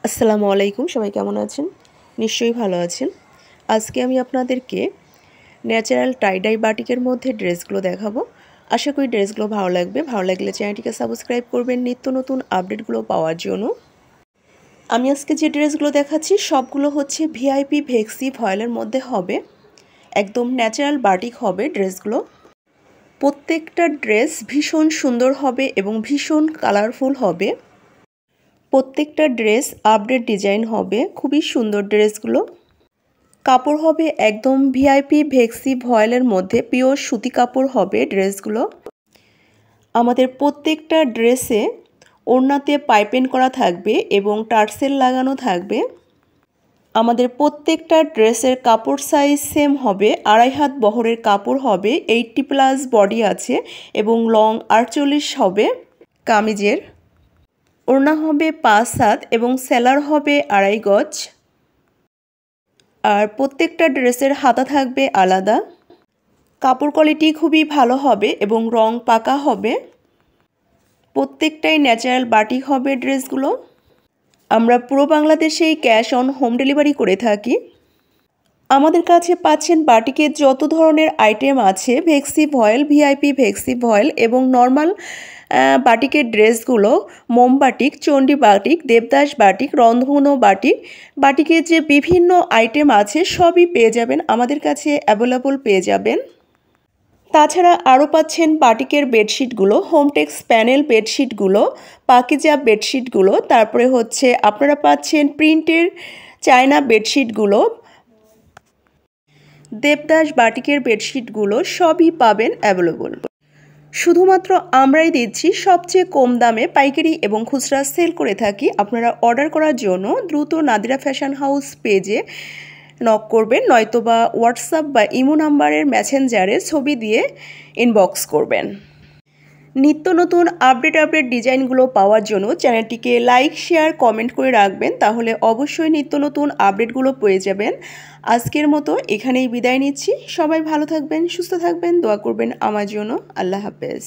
আসসালামু আলাইকুম, সবাই কেমন আছেন? নিশ্চয়ই ভালো আছেন। আজকে আমি আপনাদেরকে ন্যাচারাল টাই-ডাই বাটিকের মধ্যে ড্রেসগুলো দেখাবো। আশা করি ড্রেসগুলো ভালো লাগবে। ভালো লাগলে চ্যানেলটিকে সাবস্ক্রাইব করবেন নিত্য নতুন আপডেটগুলো পাওয়ার জন্য। আমি আজকে যে ড্রেসগুলো দেখাচ্ছি সবগুলো হচ্ছে ভিআইপি ভেক্সি ভয়েলের মধ্যে হবে। একদম ন্যাচারাল বাটিক হবে ড্রেসগুলো। প্রত্যেকটা ড্রেস ভীষণ সুন্দর হবে এবং ভীষণ কালারফুল হবে। প্রত্যেকটা ড্রেস আপডেট ডিজাইন হবে, খুবই সুন্দর ড্রেসগুলো। কাপড় হবে একদম ভিআইপি ভেক্সি ভয়েলের মধ্যে, পিওর সুতি কাপড় হবে ড্রেসগুলো। আমাদের প্রত্যেকটা ড্রেসে ওড়নাতে পাইপিং করা থাকবে এবং টার্সেল লাগানো থাকবে। আমাদের প্রত্যেকটা ড্রেসের কাপড় সাইজ সেম হবে, 2.5 হাত বহরের কাপড় হবে, 80+ বডি আছে এবং লং 48 হবে কামিজের। ওড়না হবে 5 হাত এবং সেলার হবে 2.5 গজ। আর প্রত্যেকটা ড্রেসের হাতা থাকবে আলাদা। কাপড় কোয়ালিটি খুবই ভালো হবে এবং রং পাকা হবে। প্রত্যেকটাই ন্যাচারাল বাটিক হবে ড্রেসগুলো। আমরা পুরো বাংলাদেশেই ক্যাশ অন হোম ডেলিভারি করে থাকি। আমাদের কাছে পাচ্ছেন বাটিকের যত ধরনের আইটেম আছে, ভেক্সি ভয়েল, ভিআইপি ভেক্সি ভয়েল এবং নর্মাল বাটিকের ড্রেসগুলো, মোম batik, Chandi batik, Devdas batik, রন্ধনো বাটিক, বাটিকের যে বিভিন্ন আইটেম আছে সবই পেয়ে যাবেন, আমাদের কাছে অ্যাভেলেবল পেয়ে যাবেন। তাছাড়া আরও পাচ্ছেন বাটিকের বেডশিটগুলো, হোমটেক্স প্যানেল বেডশিটগুলো, পাকিজা বেডশিটগুলো, তারপরে হচ্ছে আপনারা পাচ্ছেন প্রিন্টের চায়না বেডশিটগুলো, দেবদাস বাটিকের বেডশিটগুলো সবই পাবেন অ্যাভেলেবল। শুধুমাত্র আমরাই দিচ্ছি সবচেয়ে কম দামে পাইকারি এবং খুচরা সেল করে থাকি। আপনারা অর্ডার করার জন্য দ্রুত নাদিরা ফ্যাশন হাউস পেজে নক করবেন, নয়তোবা হোয়াটসঅ্যাপ বা ইমো নাম্বারের মেসেঞ্জারে ছবি দিয়ে ইনবক্স করবেন। নিত্য নতুন আপডেট ডিজাইনগুলো পাওয়ার জন্য চ্যানেলটিকে লাইক, শেয়ার, কমেন্ট করে রাখবেন, তাহলে অবশ্যই নিত্য নতুন আপডেটগুলো পেয়ে যাবেন। আজকের মতো এখানেই বিদায় নিচ্ছি। সবাই ভালো থাকবেন, সুস্থ থাকবেন, দোয়া করবেন আমার জন্য। আল্লাহ হাফেজ।